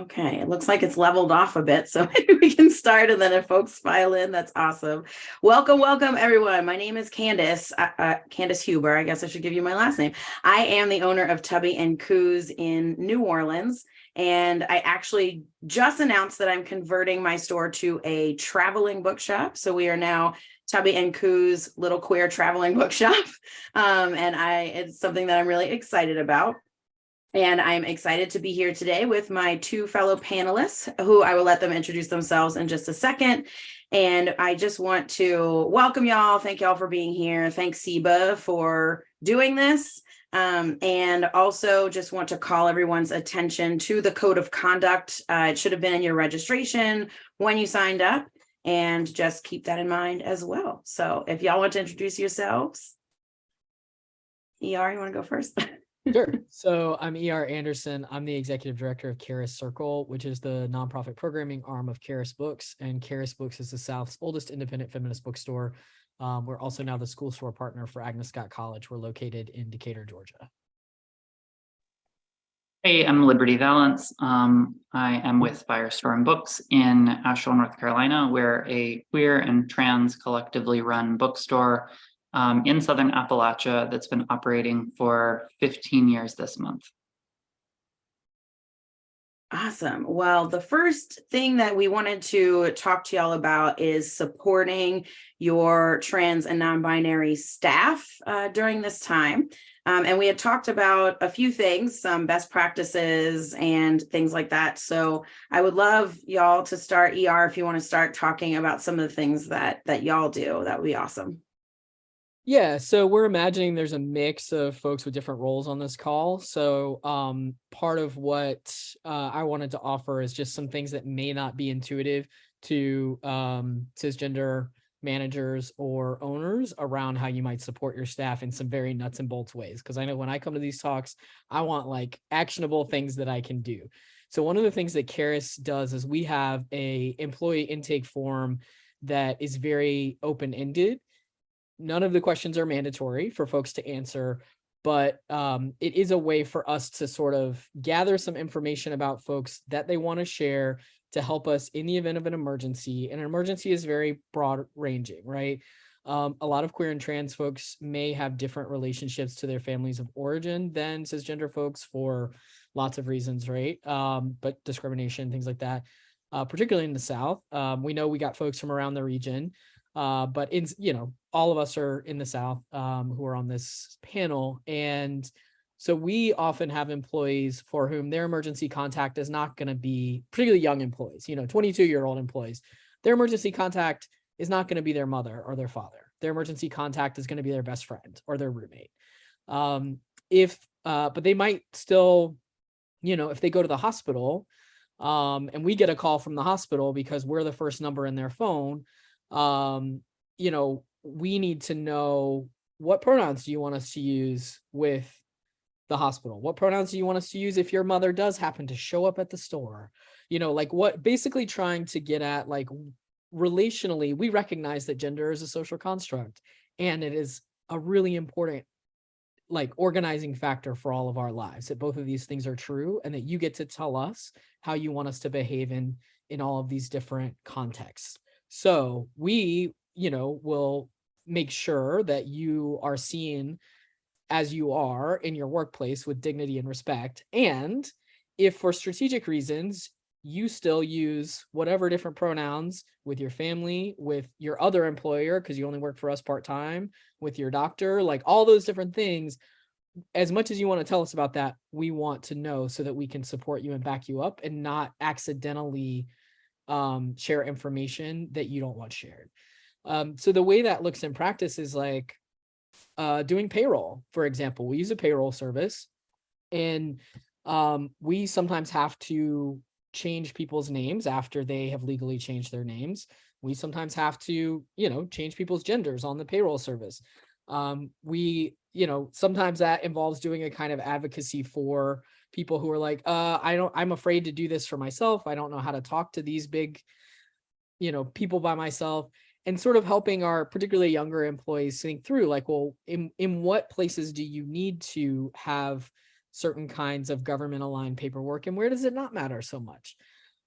Okay, it looks like it's leveled off a bit, so maybe we can start, and then if folks file in, that's awesome. Welcome, everyone. My name is Candice, Candice Huber. I guess I should give you my last name. I am the owner of Tubby and Coos in New Orleans, and I actually just announced that I'm converting my store to a traveling bookshop. So we are now Tubby and Coos Little Queer Traveling Bookshop, and it's something that I'm really excited about. And I'm excited to be here today with my two fellow panelists, who I will let them introduce themselves in just a second. And I just want to welcome y'all. Thank y'all for being here. Thanks, SIBA, for doing this. And also just want to call everyone's attention to the code of conduct. It should have been in your registration when you signed up, and just keep that in mind as well. So if y'all want to introduce yourselves. ER, you want to go first? Sure. So I'm ER Anderson. I'm the Executive Director of Charis Circle, which is the nonprofit programming arm of Charis Books. And Charis Books is the South's oldest independent feminist bookstore. We're also now the school store partner for Agnes Scott College. We're located in Decatur, Georgia. Hey, I'm Libertie Valance. I am with Firestorm Books in Asheville, North Carolina. We're a queer and trans collectively run bookstore in Southern Appalachia that's been operating for 15 years this month. Awesome. Well, the first thing that we wanted to talk to y'all about is supporting your trans and non-binary staff during this time. And we had talked about a few things, some best practices and things like that. So I would love y'all to start, ER, if you want to start talking about some of the things that y'all do. That would be awesome. Yeah, so we're imagining there's a mix of folks with different roles on this call. So part of what I wanted to offer is just some things that may not be intuitive to cisgender managers or owners around how you might support your staff in some very nuts and bolts ways. Because I know when I come to these talks, I want like actionable things that I can do. So one of the things that Charis does is we have a employee intake form that is very open-ended. None of the questions are mandatory for folks to answer, but it is a way for us to sort of gather some information about folks that they want to share to help us in the event of an emergency. And an emergency is very broad ranging, right? A lot of queer and trans folks may have different relationships to their families of origin than cisgender folks for lots of reasons, right? But discrimination, things like that, particularly in the South. We know we got folks from around the region. But in, all of us are in the South who are on this panel. And so we often have employees for whom their emergency contact is not going to be, particularly young employees, 22-year-old employees, their emergency contact is not going to be their mother or their father. Their emergency contact is going to be their best friend or their roommate. But they might still, if they go to the hospital and we get a call from the hospital because we're the first number in their phone, we need to know, what pronouns do you want us to use with the hospital? What pronouns do you want us to use if your mother does happen to show up at the store? What basically trying to get at, like, relationally, we recognize that gender is a social construct and it is a really important, organizing factor for all of our lives, that both of these things are true and that you get to tell us how you want us to behave in all of these different contexts. So we, will make sure that you are seen as you are in your workplace with dignity and respect. And if for strategic reasons, you still use whatever different pronouns with your family, with your other employer, because you only work for us part-time, with your doctor, like all those different things, as much as you want to tell us about that, we want to know so that we can support you and back you up and not accidentally share information that you don't want shared. So the way that looks in practice is like doing payroll, for example. We use a payroll service, and we sometimes have to change people's names after they have legally changed their names. We sometimes have to, change people's genders on the payroll service. Sometimes that involves doing a kind of advocacy for people who are like, I'm afraid to do this for myself. I don't know how to talk to these big, people by myself, and sort of helping our particularly younger employees think through, like, well, in what places do you need to have certain kinds of government aligned paperwork, and where does it not matter so much?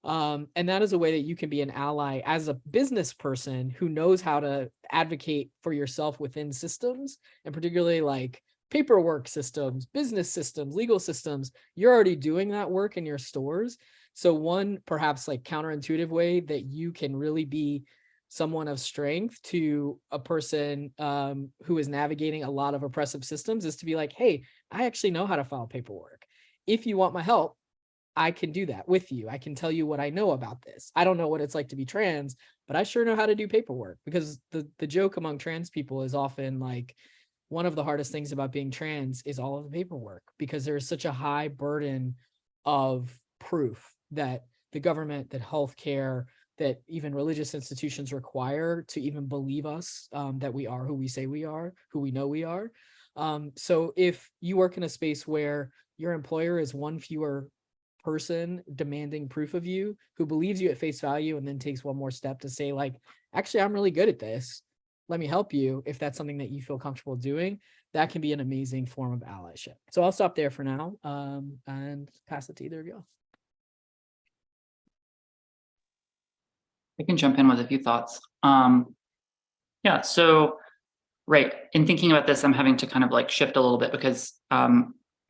And that is a way that you can be an ally as a business person who knows how to advocate for yourself within systems, and particularly like paperwork systems, business systems, legal systems. You're already doing that work in your stores. So one perhaps like counterintuitive way that you can really be someone of strength to a person who is navigating a lot of oppressive systems is to be like, hey, I actually know how to file paperwork. If you want my help, I can do that with you. I can tell you what I know about this. I don't know what it's like to be trans, but I sure know how to do paperwork, because the joke among trans people is often like, one of the hardest things about being trans is all of the paperwork, because there is such a high burden of proof that the government, that healthcare, that even religious institutions require to even believe us that we are who we say we are, who we know we are. So if you work in a space where your employer is one fewer person demanding proof of you, who believes you at face value and then takes one more step to say like, actually, I'm really good at this, let me help you, if that's something that you feel comfortable doing, that can be an amazing form of allyship. So I'll stop there for now and pass it to either of you. I can jump in with a few thoughts. Yeah, so right, in thinking about this, I'm having to kind of like shift a little bit, because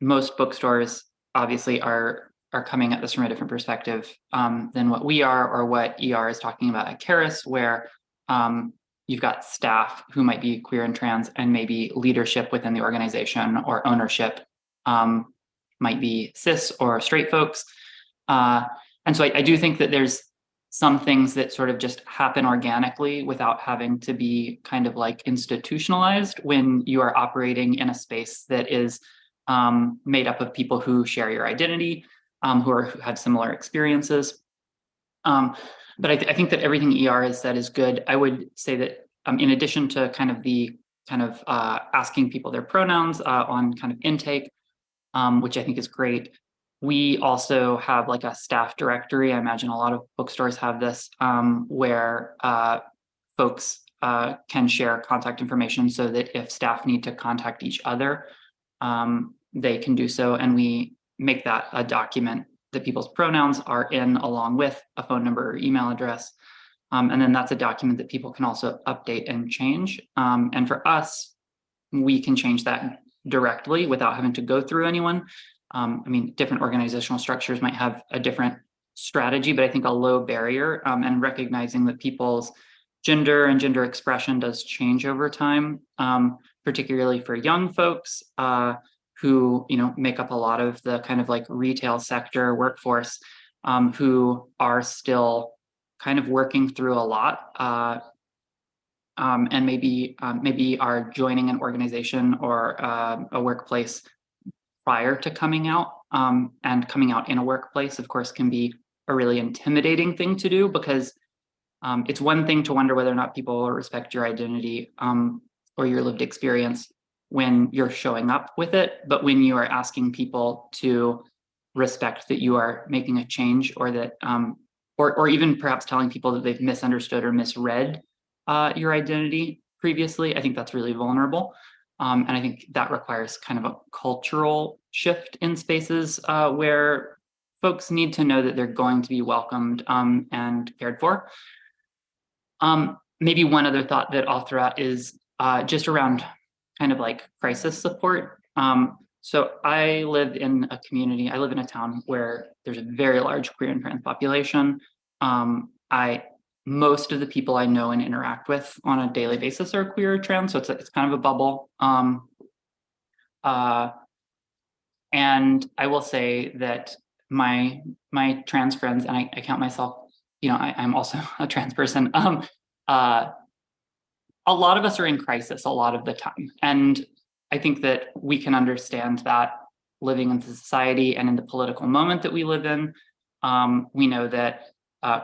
most bookstores obviously are coming at this from a different perspective than what we are, or what ER is talking about at Charis, where you've got staff who might be queer and trans, and maybe leadership within the organization or ownership might be cis or straight folks. And so I do think that there's some things that sort of just happen organically without having to be kind of like institutionalized when you are operating in a space that is made up of people who share your identity, who have similar experiences. But I think that everything ER has said is good. I would say that in addition to kind of asking people their pronouns on kind of intake, which I think is great, we also have like a staff directory. I imagine a lot of bookstores have this, where folks can share contact information, so that if staff need to contact each other, they can do so. And we make that a document that people's pronouns are in, along with a phone number or email address. And then that's a document that people can also update and change. And for us, we can change that directly without having to go through anyone. I mean, different organizational structures might have a different strategy, but I think a low barrier, and recognizing that people's gender and gender expression does change over time, particularly for young folks who, make up a lot of the kind of like retail sector workforce, who are still kind of working through a lot, and maybe are joining an organization or a workplace prior to coming out. And coming out in a workplace, of course, can be a really intimidating thing to do, because it's one thing to wonder whether or not people will respect your identity or your lived experience when you're showing up with it, but when you are asking people to respect that you are making a change, or that or even perhaps telling people that they've misunderstood or misread your identity previously, I think that's really vulnerable. And I think that requires kind of a cultural shift in spaces where folks need to know that they're going to be welcomed and cared for. Maybe one other thought that I'll throw out is just around kind of like crisis support. So I live in a town where there's a very large queer and trans population. Most of the people I know and interact with on a daily basis are queer or trans, so it's kind of a bubble. And I will say that my trans friends, and I count myself, I'm also a trans person. A lot of us are in crisis a lot of the time, and I think that we can understand that living in society and in the political moment that we live in. We know that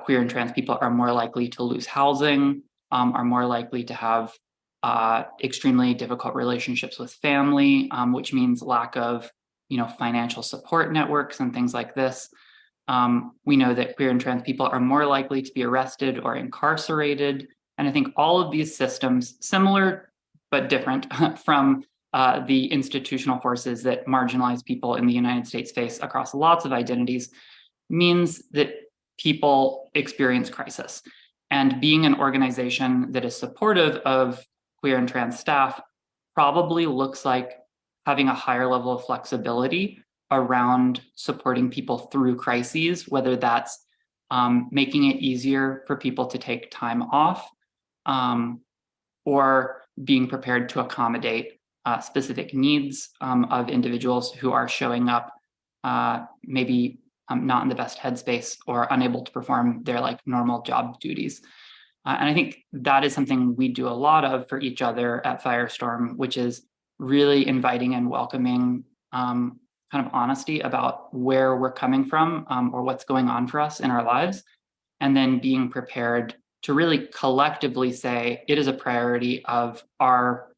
queer and trans people are more likely to lose housing, are more likely to have extremely difficult relationships with family, which means lack of, financial support networks and things like this. We know that queer and trans people are more likely to be arrested or incarcerated. And I think all of these systems, similar but different from the institutional forces that marginalized people in the United States face across lots of identities means that people experience crisis. And being an organization that is supportive of queer and trans staff probably looks like having a higher level of flexibility around supporting people through crises, whether that's making it easier for people to take time off, or being prepared to accommodate specific needs of individuals who are showing up maybe not in the best headspace or unable to perform their like normal job duties. And I think that is something we do a lot of for each other at Firestorm, which is really inviting and welcoming kind of honesty about where we're coming from or what's going on for us in our lives, and then being prepared to really collectively say it is a priority of our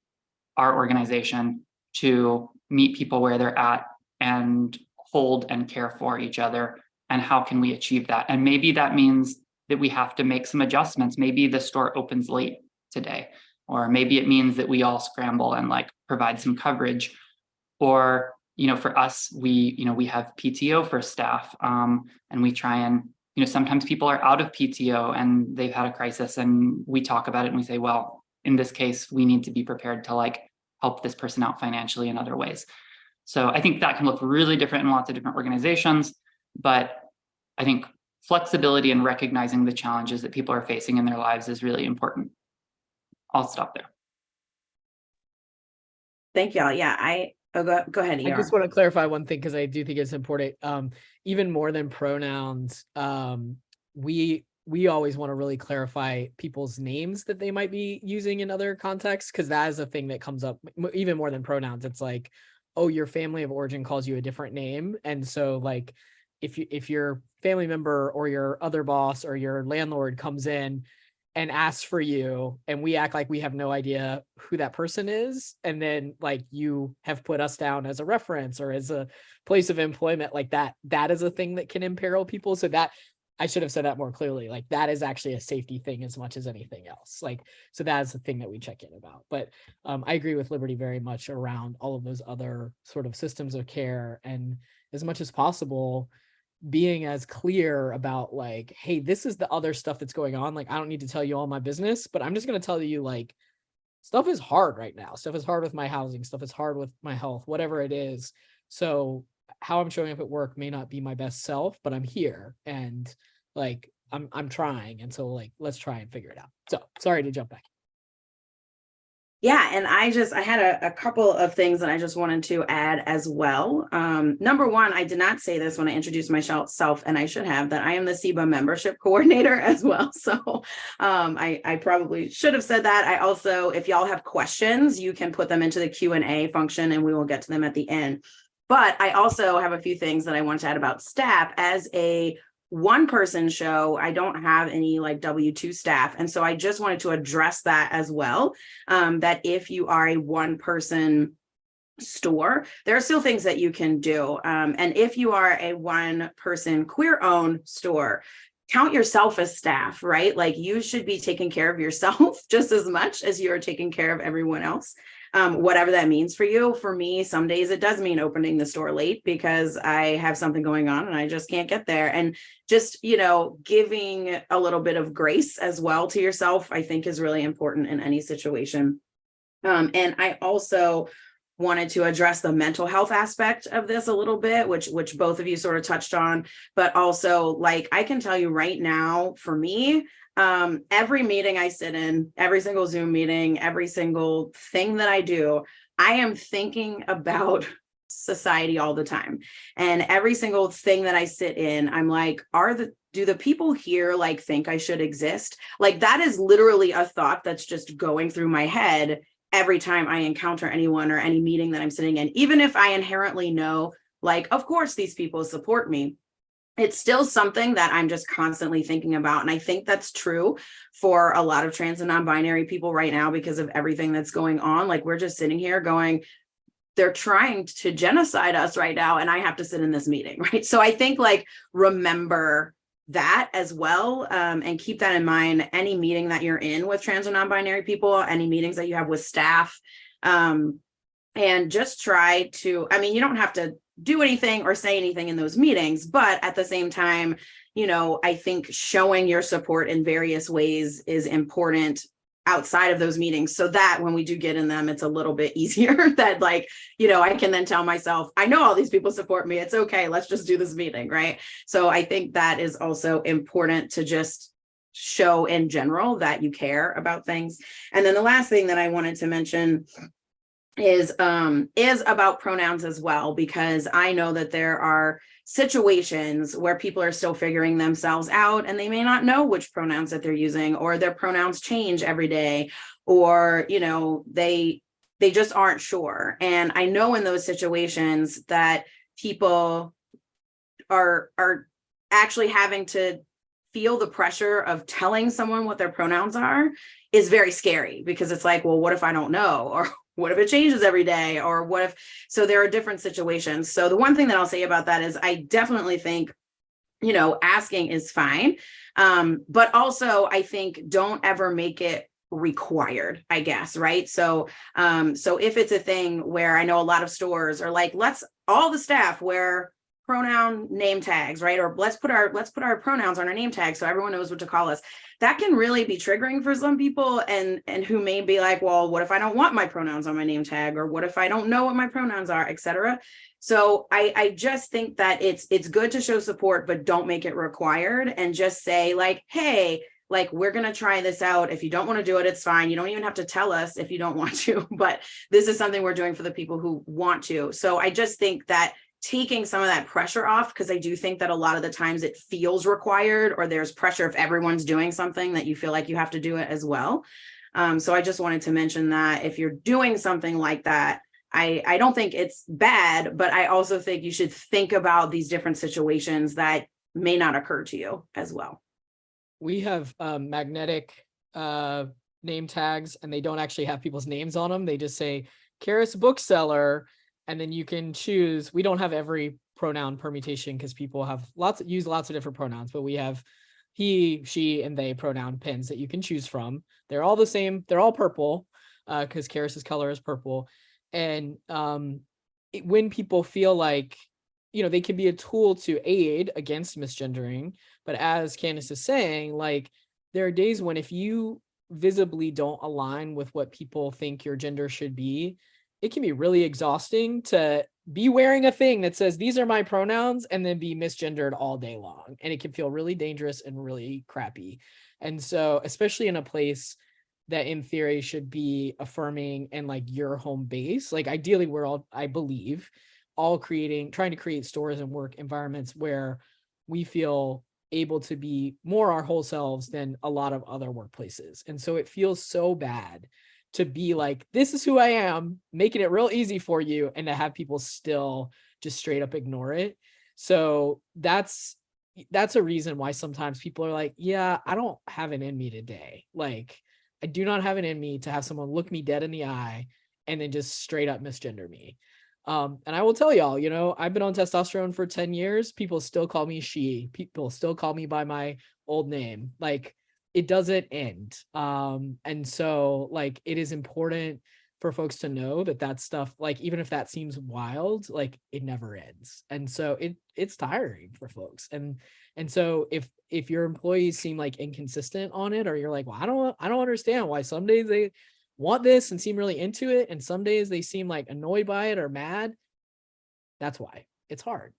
organization to meet people where they're at and hold and care for each other. And how can we achieve that? And maybe that means that we have to make some adjustments. Maybe the store opens late today, or maybe it means that we all scramble and like provide some coverage. Or, for us, we have PTO for staff, and we try and, sometimes people are out of PTO and they've had a crisis, and we talk about it and we say, well, in this case, we need to be prepared to like help this person out financially in other ways. So I think that can look really different in lots of different organizations, but I think flexibility and recognizing the challenges that people are facing in their lives is really important. I'll stop there. Thank y'all. Yeah, go ahead. I just want to clarify one thing because I do think it's important. Even more than pronouns, we always want to really clarify people's names that they might be using in other contexts, because that is a thing that comes up even more than pronouns. It's like, oh, your family of origin calls you a different name, and so like if your family member or your other boss or your landlord comes in and asks for you, and we act like we have no idea who that person is, and then like you have put us down as a reference or as a place of employment, like that is a thing that can imperil people. So that I should have said that more clearly. Like that is actually a safety thing as much as anything else. Like, so that is the thing that we check in about. But I agree with Libertie very much around all of those other sort of systems of care, and as much as possible, being as clear about like, hey, this is the other stuff that's going on. Like, I don't need to tell you all my business, but I'm just going to tell you like, stuff is hard right now. Stuff is hard with my housing. Stuff is hard with my health, whatever it is. So how I'm showing up at work may not be my best self, but I'm here and like, I'm trying. And so like, let's try and figure it out. So sorry to jump back. Yeah, and I had a couple of things that I just wanted to add as well. Number one, I did not say this when I introduced myself, and I should have, that I am the SIBA membership coordinator as well. So I probably should have said that. I also, if y'all have questions, you can put them into the Q&A function and we will get to them at the end. But I also have a few things that I want to add about staff. As a one-person show, I don't have any like W-2 staff. And so I just wanted to address that as well, that if you are a one-person store, there are still things that you can do. And if you are a one-person queer-owned store, count yourself as staff, right? Like you should be taking care of yourself just as much as you're taking care of everyone else. Whatever that means for you. For me, some days it does mean opening the store late because I have something going on and I just can't get there. And just, giving a little bit of grace as well to yourself, I think is really important in any situation. And I also wanted to address the mental health aspect of this a little bit, which both of you sort of touched on, but also like, I can tell you right now, for me, every meeting I sit in, every single Zoom meeting, every single thing that I do, I am thinking about society all the time. And every single thing that I sit in, I'm like, do the people here like think I should exist? Like that is literally a thought that's just going through my head every time I encounter anyone or any meeting that I'm sitting in. Even if I inherently know, like, of course, these people support me, it's still something that I'm just constantly thinking about. And I think that's true for a lot of trans and non-binary people right now because of everything that's going on. Like we're just sitting here going, they're trying to genocide us right now, and I have to sit in this meeting, right? So I think like remember that as well, and keep that in mind. Any meeting that you're in with trans and non-binary people, any meetings that you have with staff, And just try to, I mean, you don't have to do anything or say anything in those meetings, but at the same time, I think showing your support in various ways is important outside of those meetings, so that when we do get in them, it's a little bit easier that I can then tell myself, I know all these people support me. It's okay. Let's just do this meeting. Right. So I think that is also important to just show in general that you care about things. And then the last thing that I wanted to mention is about pronouns as well, because I know that there are situations where people are still figuring themselves out and they may not know which pronouns that they're using, or their pronouns change every day, or they just aren't sure. And I know in those situations that people are actually having to feel the pressure of telling someone what their pronouns are is very scary, because it's like, well, what if I don't know? Or what if it changes every day? Or what if, so there are different situations. So the one thing that I'll say about that is I definitely think, asking is fine. But also I think don't ever make it required, I guess. Right. So if it's a thing where I know a lot of stores are like, let's all the staff wear pronoun name tags, right? Or let's put our pronouns on our name tag so everyone knows what to call us. That can really be triggering for some people, and who may be like, well, what if I don't want my pronouns on my name tag? Or what if I don't know what my pronouns are, etc. So I just think that it's good to show support, but don't make it required, and just say like, hey, like, we're going to try this out. If you don't want to do it, it's fine. You don't even have to tell us if you don't want to, but this is something we're doing for the people who want to. So I just think that taking some of that pressure off, because I do think that a lot of the times it feels required, or there's pressure if everyone's doing something that you feel like you have to do it as well. So I just wanted to mention that if you're doing something like that, I don't think it's bad, but I also think you should think about these different situations that may not occur to you as well. We have magnetic name tags, and they don't actually have people's names on them. They just say Charis Bookseller. And then you can choose. We don't have every pronoun permutation because people have use lots of different pronouns, but we have he, she, and they pronoun pins that you can choose from. They're all the same. They're all purple because Charis's color is purple. And when people feel like, they can be a tool to aid against misgendering. But as Candice is saying, like, there are days when if you visibly don't align with what people think your gender should be, it can be really exhausting to be wearing a thing that says, these are my pronouns, and then be misgendered all day long. And it can feel really dangerous and really crappy. And so, especially in a place that in theory should be affirming and like your home base, like ideally we're all, I believe, all trying to create stores and work environments where we feel able to be more our whole selves than a lot of other workplaces. And so it feels so bad to be like, this is who I am, making it real easy for you, and to have people still just straight up ignore it. So that's a reason why sometimes people are like, yeah, I don't have it in me today. Like, I do not have it in me to have someone look me dead in the eye and then just straight up misgender me. And I will tell y'all, I've been on testosterone for 10 years. People still call me she. People still call me by my old name. Like, it doesn't end. And so like, it is important for folks to know that stuff, like, even if that seems wild, like, it never ends. And so it's tiring for folks. And so if your employees seem like inconsistent on it, or you're like, well, I don't understand why some days they want this and seem really into it, and some days they seem like annoyed by it or mad, that's why it's hard.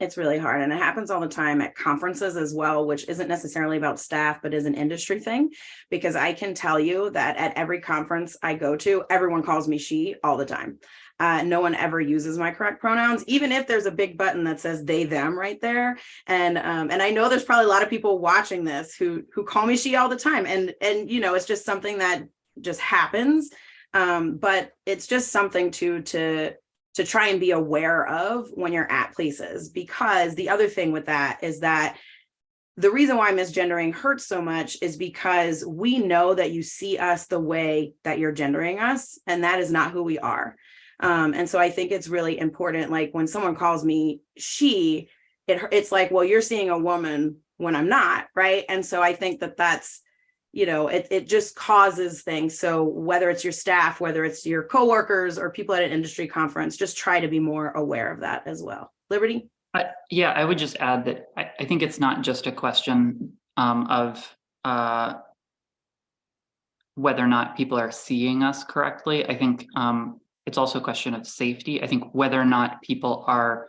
It's really hard. And it happens all the time at conferences as well, which isn't necessarily about staff, but is an industry thing. Because I can tell you that at every conference I go to, everyone calls me she all the time. No one ever uses my correct pronouns, even if there's a big button that says they, them right there. And I know there's probably a lot of people watching this who call me she all the time. And it's just something that just happens. But it's just something to try and be aware of when you're at places. Because the other thing with that is that the reason why misgendering hurts so much is because we know that you see us the way that you're gendering us, and that is not who we are. And so I think it's really important, like when someone calls me she, it's like, well, you're seeing a woman when I'm not, right? And so I think that's it just causes things. So whether it's your staff, whether it's your coworkers or people at an industry conference, just try to be more aware of that as well. Libertie? Yeah, I would just add that I think it's not just a question of whether or not people are seeing us correctly. I think it's also a question of safety. I think whether or not people are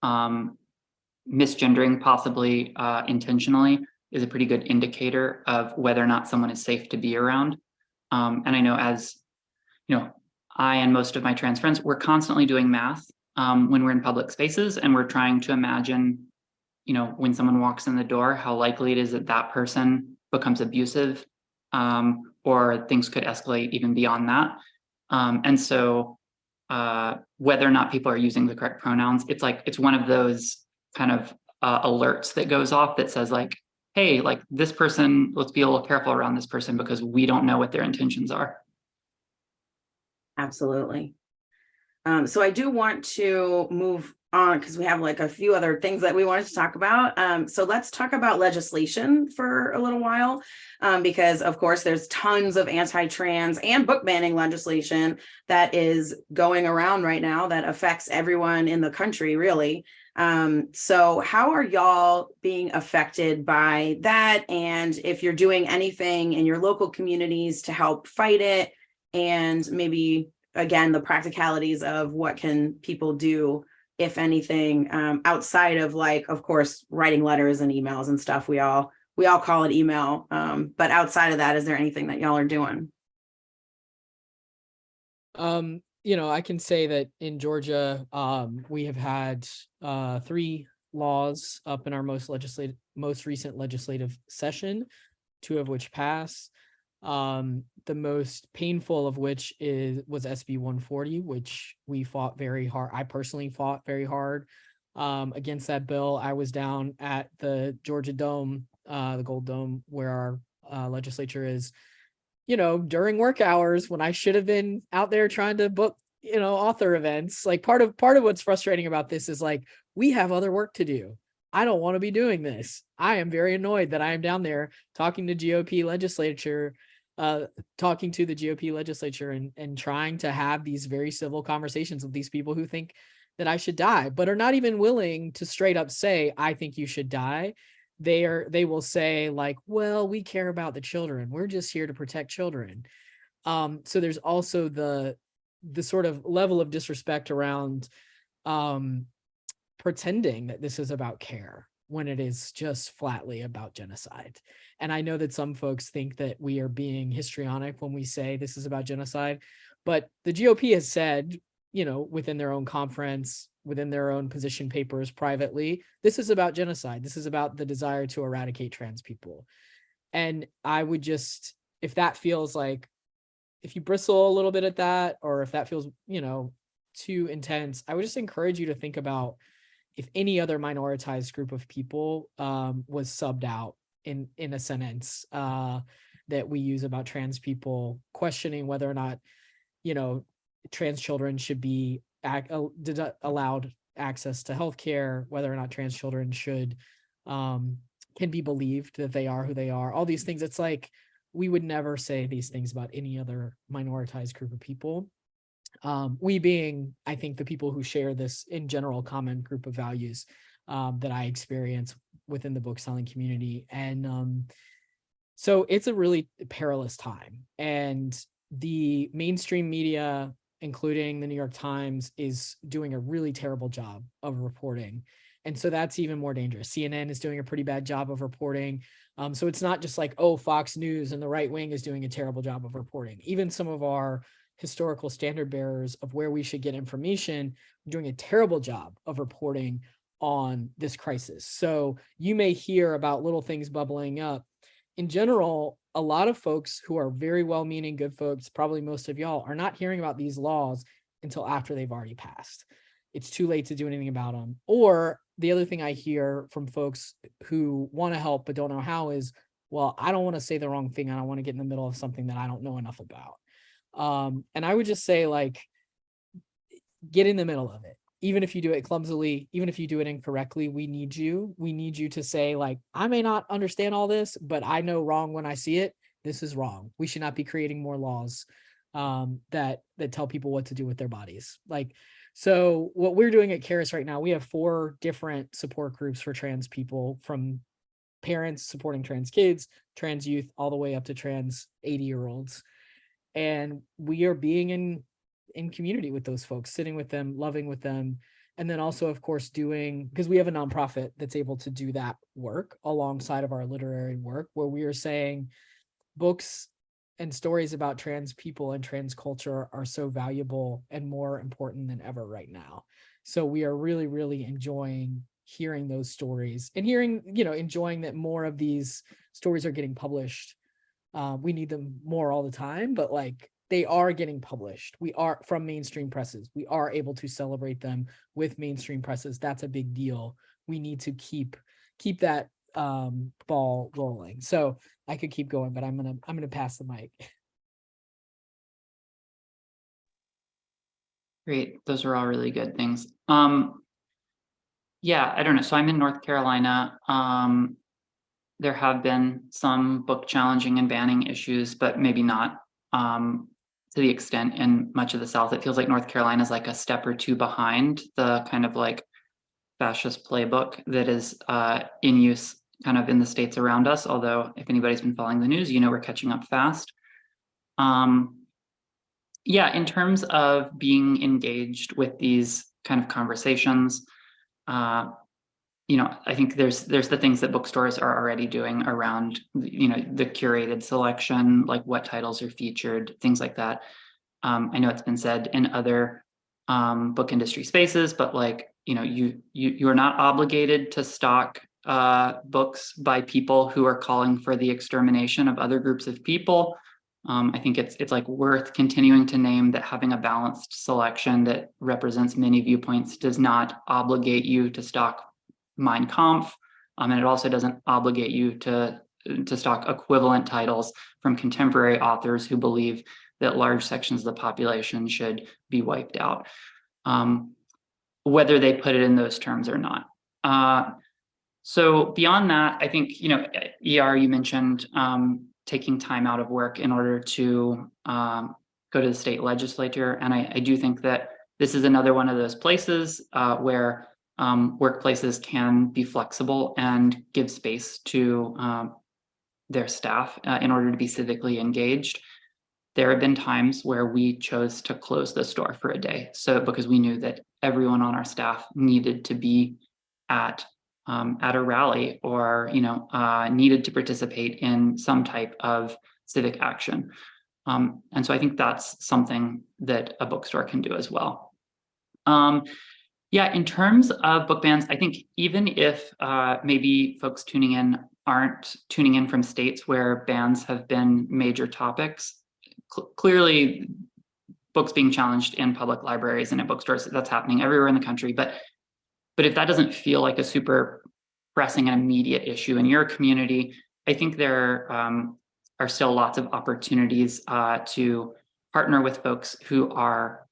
misgendering, possibly intentionally, is a pretty good indicator of whether or not someone is safe to be around. And I know, as I and most of my trans friends, we're constantly doing math when we're in public spaces, and we're trying to imagine, when someone walks in the door, how likely it is that that person becomes abusive, or things could escalate even beyond that. And so whether or not people are using the correct pronouns, it's one of those kind of alerts that goes off that says, like, hey, like, this person, let's be a little careful around this person because we don't know what their intentions are. Absolutely. So I do want to move on because we have like a few other things that we wanted to talk about. So let's talk about legislation for a little while, because of course there's tons of anti-trans and book banning legislation that is going around right now that affects everyone in the country, really. So how are y'all being affected by that? And if you're doing anything in your local communities to help fight it, and maybe, again, the practicalities of what can people do, if anything, outside of, like, of course, writing letters and emails and stuff. We all call it email. But outside of that, is there anything that y'all are doing? I can say that in Georgia, we have had 3 laws up in our most recent legislative session, 2 of which passed. The most painful of which was SB 140, which we fought very hard. I personally fought very hard against that bill. I was down at the Georgia Dome, the Gold Dome, where our legislature is, during work hours when I should have been out there trying to book, author events. Like, part of what's frustrating about this is, like, we have other work to do. I don't want to be doing this. I am very annoyed that I am down there talking to the GOP legislature and trying to have these very civil conversations with these people who think that I should die, but are not even willing to straight up say, I think you should die. They will say, like, well, we care about the children. We're just here to protect children. So there's also the sort of level of disrespect around pretending that this is about care when it is just flatly about genocide. And I know that some folks think that we are being histrionic when we say this is about genocide, but the GOP has said, within their own conference, within their own position papers privately, this is about genocide. This is about the desire to eradicate trans people. And I would just, if that feels like, if you bristle a little bit at that, or if that feels, too intense, I would just encourage you to think about if any other minoritized group of people was subbed out in a sentence that we use about trans people, questioning whether or not, trans children should be allowed access to healthcare, whether or not trans children can be believed that they are who they are. All these things. It's like, we would never say these things about any other minoritized group of people. We being, I think, the people who share this in general common group of values that I experience within the book selling community. And so it's a really perilous time. And the mainstream media, including the New York Times, is doing a really terrible job of reporting. And so that's even more dangerous. CNN is doing a pretty bad job of reporting. So it's not just like, oh, Fox News and the right wing is doing a terrible job of reporting. Even some of our historical standard bearers of where we should get information are doing a terrible job of reporting on this crisis. So you may hear about little things bubbling up. In general, a lot of folks who are very well-meaning, good folks, probably most of y'all, are not hearing about these laws until after they've already passed. It's too late to do anything about them. Or the other thing I hear from folks who want to help but don't know how is, well, I don't want to say the wrong thing. I don't want to get in the middle of something that I don't know enough about. And I would just say, like, get in the middle of it. Even if you do it clumsily, even if you do it incorrectly, we need you. We need you to say, like, I may not understand all this, but I know wrong when I see it. This is wrong. We should not be creating more laws that tell people what to do with their bodies. Like, so what we're doing at Charis right now, we have 4 different support groups for trans people, from parents supporting trans kids, trans youth, all the way up to trans 80-year-olds. And we are being in community with those folks, sitting with them, loving with them. And then also, of course, doing, because we have a nonprofit that's able to do that work alongside of our literary work, where we are saying books and stories about trans people and trans culture are so valuable and more important than ever right now. So we are really, really enjoying hearing those stories and hearing, enjoying that more of these stories are getting published. We need them more all the time, but like, they are getting published. We are from mainstream presses. We are able to celebrate them with mainstream presses. That's a big deal. We need to keep that ball rolling. So I could keep going, but I'm gonna pass the mic. Great. Those are all really good things. Yeah, I don't know. So I'm in North Carolina. There have been some book challenging and banning issues, but maybe not to the extent in much of the South. It feels like North Carolina is like a step or two behind the kind of like fascist playbook that is in use kind of in the states around us. Although if anybody's been following the news, we're catching up fast. Yeah, in terms of being engaged with these kind of conversations, I think there's the things that bookstores are already doing around, the curated selection, like what titles are featured, things like that. I know it's been said in other book industry spaces, but like, you are not obligated to stock books by people who are calling for the extermination of other groups of people. I think it's like worth continuing to name that having a balanced selection that represents many viewpoints does not obligate you to stock Mein Kampf, and it also doesn't obligate you to stock equivalent titles from contemporary authors who believe that large sections of the population should be wiped out, whether they put it in those terms or not. So beyond that, I think, ER, you mentioned taking time out of work in order to go to the state legislature. And I do think that this is another one of those places where workplaces can be flexible and give space to their staff in order to be civically engaged. There have been times where we chose to close the store for a day, because we knew that everyone on our staff needed to be at a rally or needed to participate in some type of civic action. And so I think that's something that a bookstore can do as well. Yeah, in terms of book bans, I think even if maybe folks tuning in aren't tuning in from states where bans have been major topics, clearly books being challenged in public libraries and at bookstores, that's happening everywhere in the country. But if that doesn't feel like a super pressing and immediate issue in your community, I think there are still lots of opportunities to partner with folks who are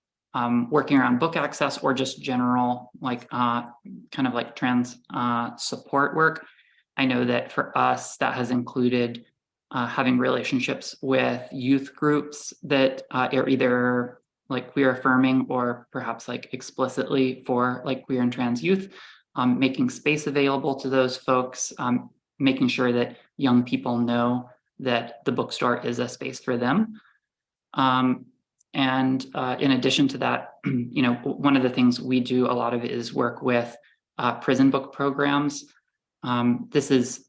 working around book access or just general kind of like trans support work. I know that for us, that has included having relationships with youth groups that are either like queer affirming or perhaps like explicitly for like queer and trans youth, making space available to those folks, making sure that young people know that the bookstore is a space for them. And in addition to that, one of the things we do a lot of is work with prison book programs. This is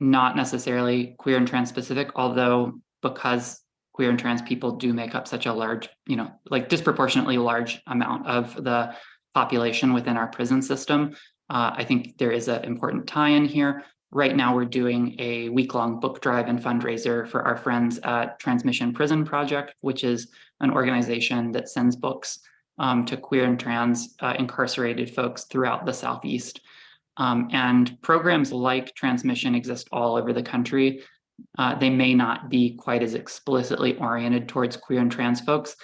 not necessarily queer and trans specific, although because queer and trans people do make up such a large, disproportionately large amount of the population within our prison system, I think there is an important tie-in here. Right now, we're doing a week-long book drive and fundraiser for our friends at Transmission Prison Project, which is an organization that sends books to queer and trans incarcerated folks throughout the Southeast. And programs like Transmission exist all over the country. They may not be quite as explicitly oriented towards queer and trans folks,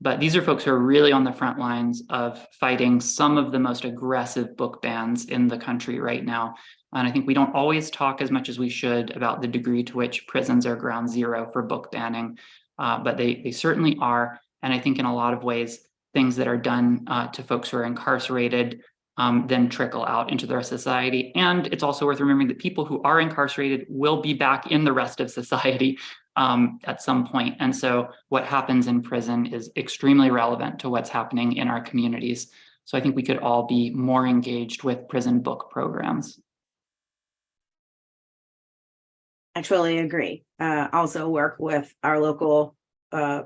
But these are folks who are really on the front lines of fighting some of the most aggressive book bans in the country right now. And I think we don't always talk as much as we should about the degree to which prisons are ground zero for book banning, but they certainly are. And I think in a lot of ways, things that are done to folks who are incarcerated then trickle out into the rest of society. And it's also worth remembering that people who are incarcerated will be back in the rest of society at some point. And so what happens in prison is extremely relevant to what's happening in our communities. So I think we could all be more engaged with prison book programs. I totally agree. Also work with our local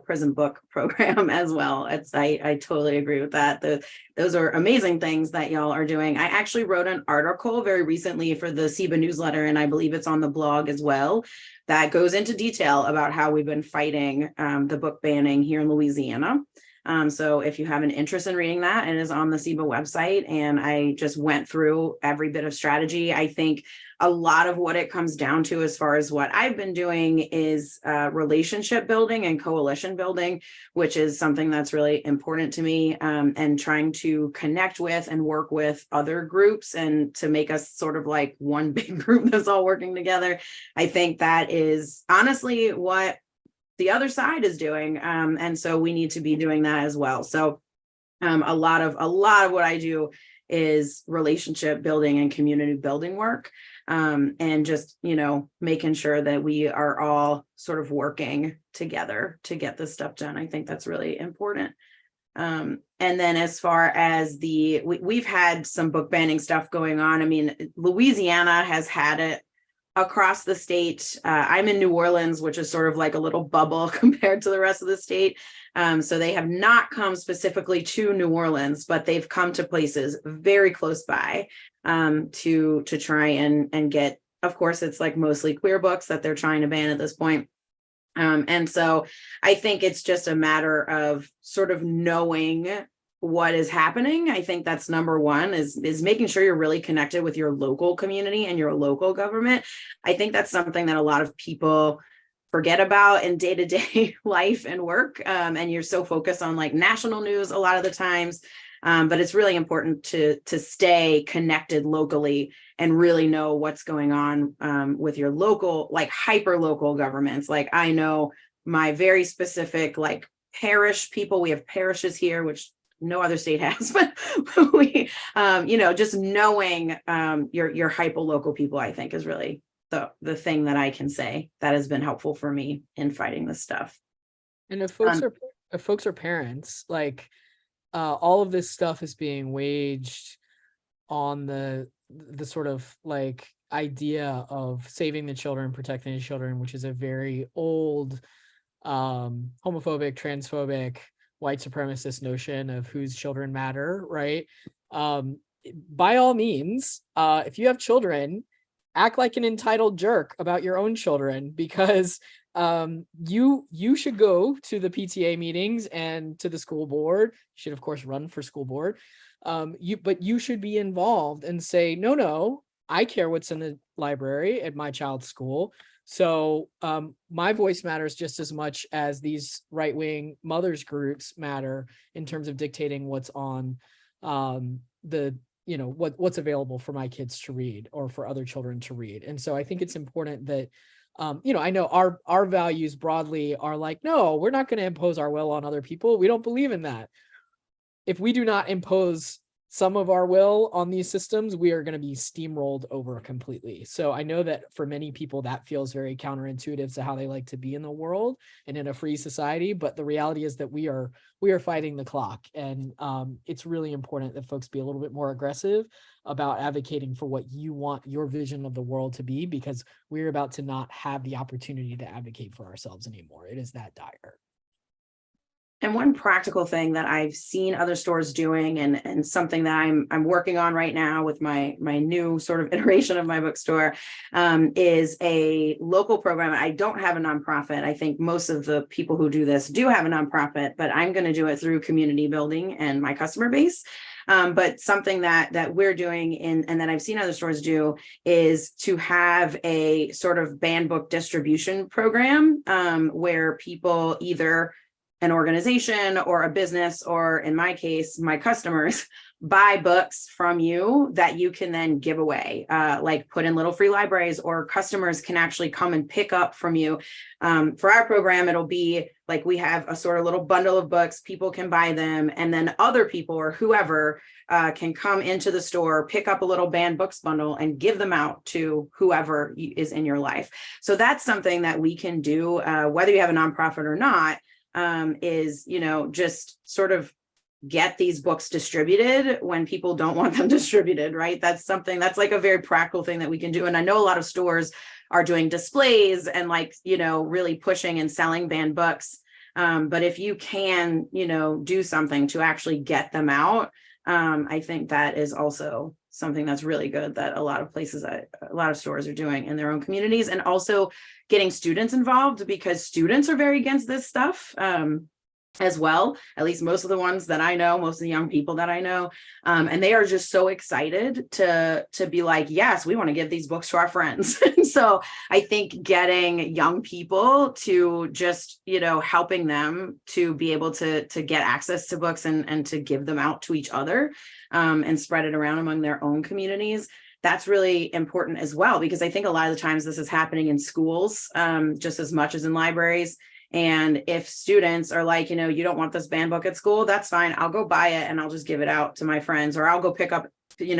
prison book program as well. I totally agree with that. Those are amazing things that y'all are doing. I actually wrote an article very recently for the SIBA newsletter, and I believe it's on the blog as well, that goes into detail about how we've been fighting the book banning here in Louisiana. So if you have an interest in reading that, it is on the SIBA website, and I just went through every bit of strategy. I think a lot of what it comes down to, as far as what I've been doing, is relationship building and coalition building, which is something that's really important to me, and trying to connect with and work with other groups and to make us sort of like one big group that's all working together. I think that is honestly what the other side is doing. And so we need to be doing that as well. So a lot of what I do is relationship building and community building work, and just, making sure that we are all sort of working together to get this stuff done. I think that's really important. And then as far as we've had some book banning stuff going on. I mean, Louisiana has had it across the state. I'm in New Orleans, which is sort of like a little bubble compared to the rest of the state. So they have not come specifically to New Orleans, but they've come to places very close by to try and get, of course, it's like mostly queer books that they're trying to ban at this point. And so I think it's just a matter of sort of knowing what is happening. I think that's number one, is making sure you're really connected with your local community and your local government. I think that's something that a lot of people forget about in day-to-day life and work. And you're so focused on like national news a lot of the times. But it's really important to stay connected locally and really know what's going on with your local, like hyper local governments. Like I know my very specific like parish people. We have parishes here, which no other state has, but we, just knowing your hyper local people, I think is really the thing that I can say that has been helpful for me in fighting this stuff. And if folks are parents, like all of this stuff is being waged on the sort of like idea of saving the children, protecting the children, which is a very old homophobic, transphobic, white supremacist notion of whose children matter, right? By all means, if you have children, act like an entitled jerk about your own children, because you should go to the PTA meetings and to the school board. You should, of course, run for school board. But you should be involved and say, no, I care what's in the library at my child's school. So my voice matters just as much as these right-wing mothers groups matter in terms of dictating what's on what's available for my kids to read or for other children to read. And so I think it's important that, I know our values broadly are like, no, we're not going to impose our will on other people. We don't believe in that. If we do not impose some of our will on these systems, we are going to be steamrolled over completely. So I know that for many people that feels very counterintuitive to how they like to be in the world and in a free society. But the reality is that we are fighting the clock, and it's really important that folks be a little bit more aggressive about advocating for what you want your vision of the world to be, because we're about to not have the opportunity to advocate for ourselves anymore. It is that dire. And one practical thing that I've seen other stores doing, and something that I'm working on right now with my new sort of iteration of my bookstore, is a local program. I don't have a nonprofit. I think most of the people who do this do have a nonprofit, but I'm going to do it through community building and my customer base. But something that we're doing and that I've seen other stores do is to have a sort of banned book distribution program where people either an organization or a business, or in my case, my customers, buy books from you that you can then give away, like put in little free libraries, or customers can actually come and pick up from you. For our program, it'll be like we have a sort of little bundle of books, people can buy them, and then other people or whoever can come into the store, pick up a little banned books bundle and give them out to whoever is in your life. So that's something that we can do, whether you have a nonprofit or not, is, just sort of get these books distributed when people don't want them distributed, right? That's something that's like a very practical thing that we can do. And I know a lot of stores are doing displays and really pushing and selling banned books. But if you can, do something to actually get them out, I think that is also something that's really good that a lot of stores are doing in their own communities, and also getting students involved, because students are very against this stuff. As well, at least most of the ones that I know, most of the young people that I know, and they are just so excited to be like, yes, we want to give these books to our friends. So I think getting young people to just, helping them to be able to get access to books and to give them out to each other, and spread it around among their own communities. That's really important as well, because I think a lot of the times this is happening in schools, just as much as in libraries. And if students are like, you don't want this banned book at school, that's fine. I'll go buy it and I'll just give it out to my friends, or I'll go pick up,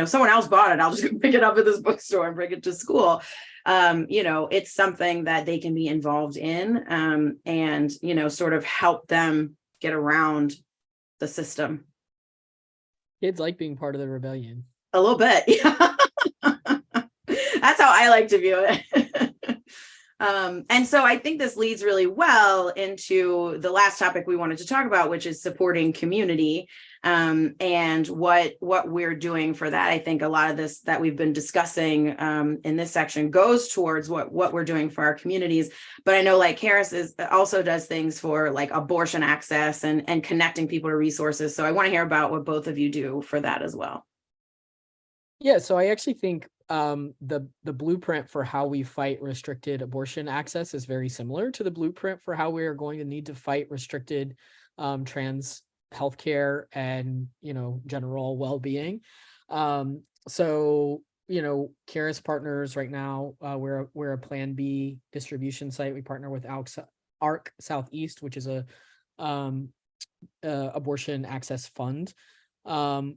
someone else bought it, I'll just go pick it up at this bookstore and bring it to school. It's something that they can be involved in, and, sort of help them get around the system. Kids like being part of the rebellion. A little bit. Yeah. That's how I like to view it. And so I think this leads really well into the last topic we wanted to talk about, which is supporting community, and what we're doing for that. I think a lot of this that we've been discussing in this section goes towards what we're doing for our communities. But I know Charis also does things for abortion access and connecting people to resources. So I want to hear about what both of you do for that as well. Yeah, so I actually think the blueprint for how we fight restricted abortion access is very similar to the blueprint for how we are going to need to fight restricted trans healthcare and general well-being. So Charis partners right now. We're a Plan B distribution site. We partner with ARC Southeast, which is a abortion access fund.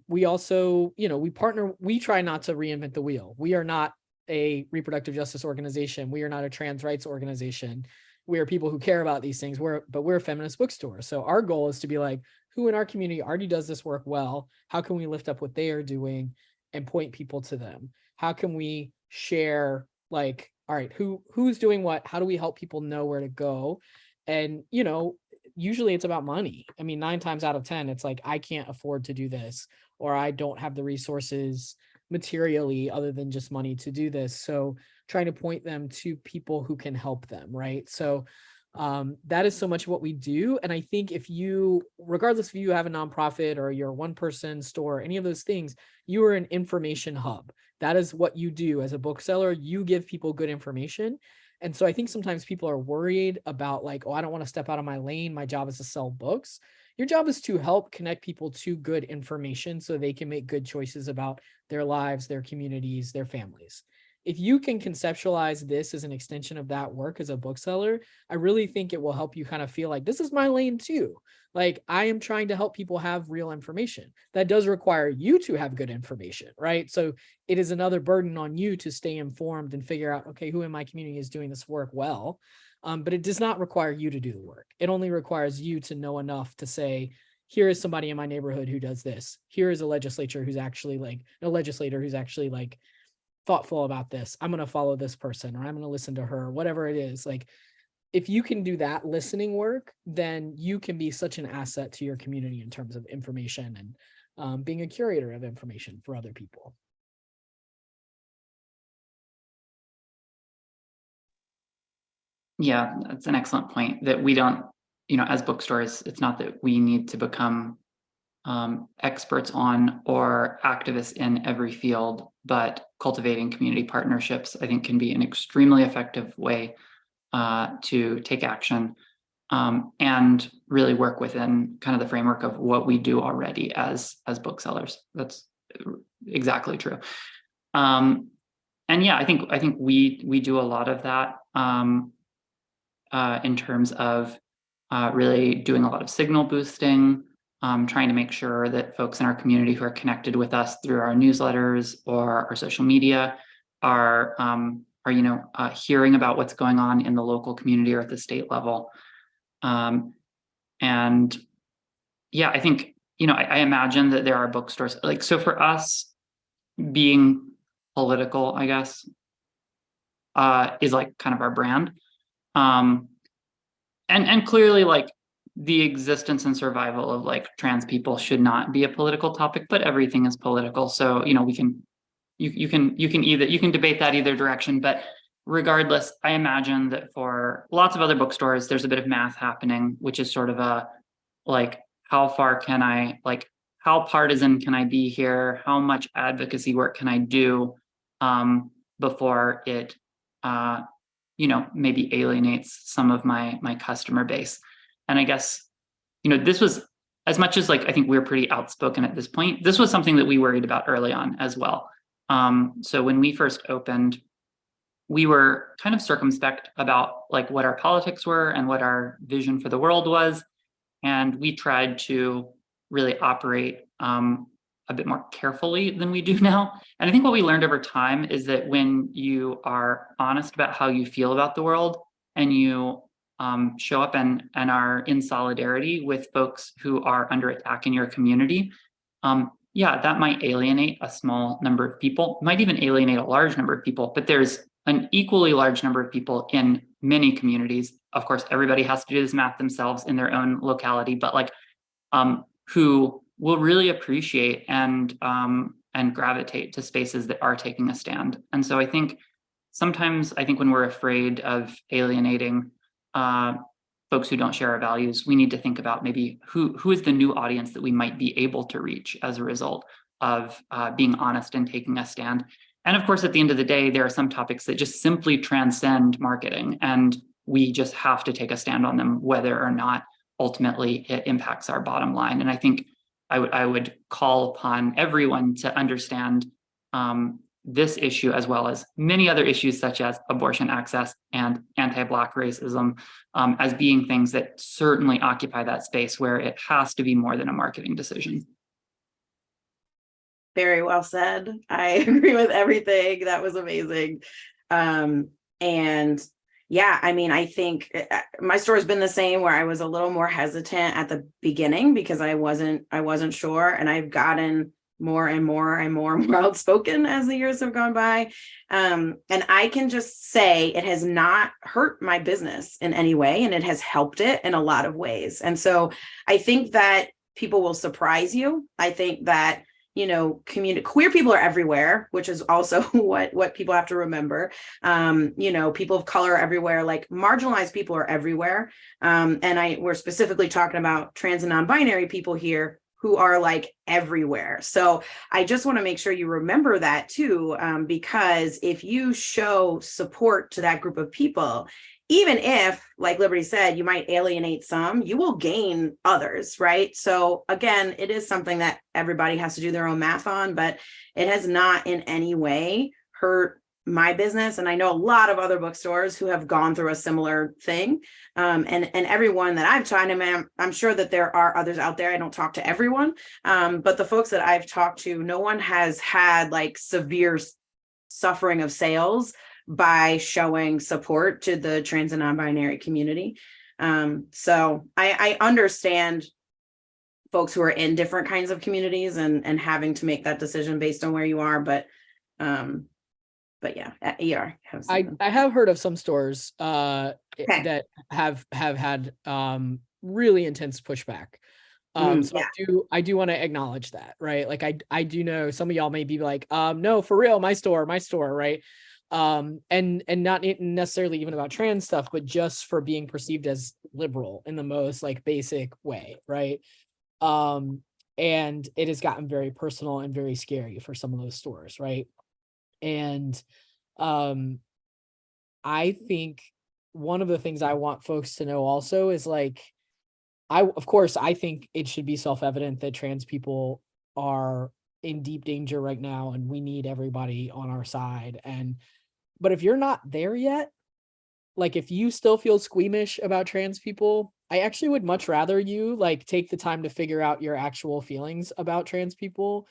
We also, we try not to reinvent the wheel. We are not a reproductive justice organization. We are not a trans rights organization. We are people who care about these things. But we're a feminist bookstore. So our goal is to be like, who in our community already does this work well? How can we lift up what they are doing and point people to them? How can we share, all right, who's doing what? How do we help people know where to go? And, usually it's about money. I mean, 9 times out of 10, it's like, I can't afford to do this, or I don't have the resources materially other than just money to do this. So trying to point them to people who can help them. Right. So that is so much what we do. And I think regardless if you have a nonprofit or you're a one-person store, any of those things, you are an information hub. That is what you do as a bookseller. You give people good information. And so I think sometimes people are worried about I don't want to step out of my lane. My job is to sell books. Your job is to help connect people to good information so they can make good choices about their lives, their communities, their families. If you can conceptualize this as an extension of that work as a bookseller, I really think it will help you kind of feel like this is my lane too. I am trying to help people have real information. That does require you to have good information, right? So it is another burden on you to stay informed and figure out, okay, who in my community is doing this work well? But it does not require you to do the work. It only requires you to know enough to say, here is somebody in my neighborhood who does this. Here is a legislator who's actually thoughtful about this. I'm going to follow this person, or I'm going to listen to her, whatever it is. If you can do that listening work, then you can be such an asset to your community in terms of information and being a curator of information for other people. Yeah, that's an excellent point, that we don't, as bookstores, it's not that we need to become experts on or activists in every field, but cultivating community partnerships, I think, can be an extremely effective way to take action. and really work within kind of the framework of what we do already as booksellers. That's exactly true. And yeah, I think we do a lot of that in terms of really doing a lot of signal boosting, trying to make sure that folks in our community who are connected with us through our newsletters or our social media are hearing about what's going on in the local community or at the state level. And yeah, I think, I imagine that there are bookstores so for us, being political, I guess, is like kind of our brand. And clearly, like, the existence and survival of like trans people should not be a political topic, but everything is political. So, you can debate that either direction, but regardless, I imagine that for lots of other bookstores, there's a bit of math happening, which is sort of a, like, how far can I, like, how partisan can I be here? How much advocacy work can I do before it, maybe alienates some of my customer base? And I guess, this was, as much as like, I think we're pretty outspoken at this point, this was something that we worried about early on as well. So when we first opened, we were kind of circumspect about like what our politics were and what our vision for the world was. And we tried to really operate a bit more carefully than we do now. And I think what we learned over time is that when you are honest about how you feel about the world and you show up and are in solidarity with folks who are under attack in your community, that might alienate a small number of people, might even alienate a large number of people, but there's an equally large number of people in many communities. Of course, everybody has to do this math themselves in their own locality, but like who will really appreciate and gravitate to spaces that are taking a stand. And so I think sometimes when we're afraid of alienating folks who don't share our values, we need to think about maybe who is the new audience that we might be able to reach as a result of being honest and taking a stand. And of course, at the end of the day, there are some topics that just simply transcend marketing, and we just have to take a stand on them, whether or not ultimately it impacts our bottom line. And I think I would call upon everyone to understand this issue, as well as many other issues such as abortion access and anti-Black racism, as being things that certainly occupy that space where it has to be more than a marketing decision. Very well said. I agree with everything. That was amazing. And yeah, I think my story has been the same, where I was a little more hesitant at the beginning because I wasn't sure, and I've gotten more and more outspoken as the years have gone by. And I can just say it has not hurt my business in any way, and it has helped it in a lot of ways. And so I think that people will surprise you. I think that queer people are everywhere, which is also what people have to remember. People of color are everywhere, like marginalized people are everywhere. And we're specifically talking about trans and non-binary people here who are like everywhere. So I just want to make sure you remember that too, because if you show support to that group of people, even if, like Libertie said, you might alienate some, you will gain others, right? So again, it is something that everybody has to do their own math on, but it has not in any way hurt my business. And I know a lot of other bookstores who have gone through a similar thing. And everyone that I've talked to, I'm sure that there are others out there. I don't talk to everyone, but the folks that I've talked to, no one has had like severe suffering of sales by showing support to the trans and non-binary community. So I understand folks who are in different kinds of communities and having to make that decision based on where you are, but yeah, ER. I have heard of some stores that have had really intense pushback. So yeah. I do want to acknowledge that, right? Like I do know some of y'all may be like, no, for real, my store, right? And not necessarily even about trans stuff, but just for being perceived as liberal in the most like basic way, right? And it has gotten very personal and very scary for some of those stores, right? And I think one of the things I want folks to know also is like, of course, I think it should be self-evident that trans people are in deep danger right now and we need everybody on our side. But if you're not there yet, like if you still feel squeamish about trans people, I actually would much rather you like take the time to figure out your actual feelings about trans people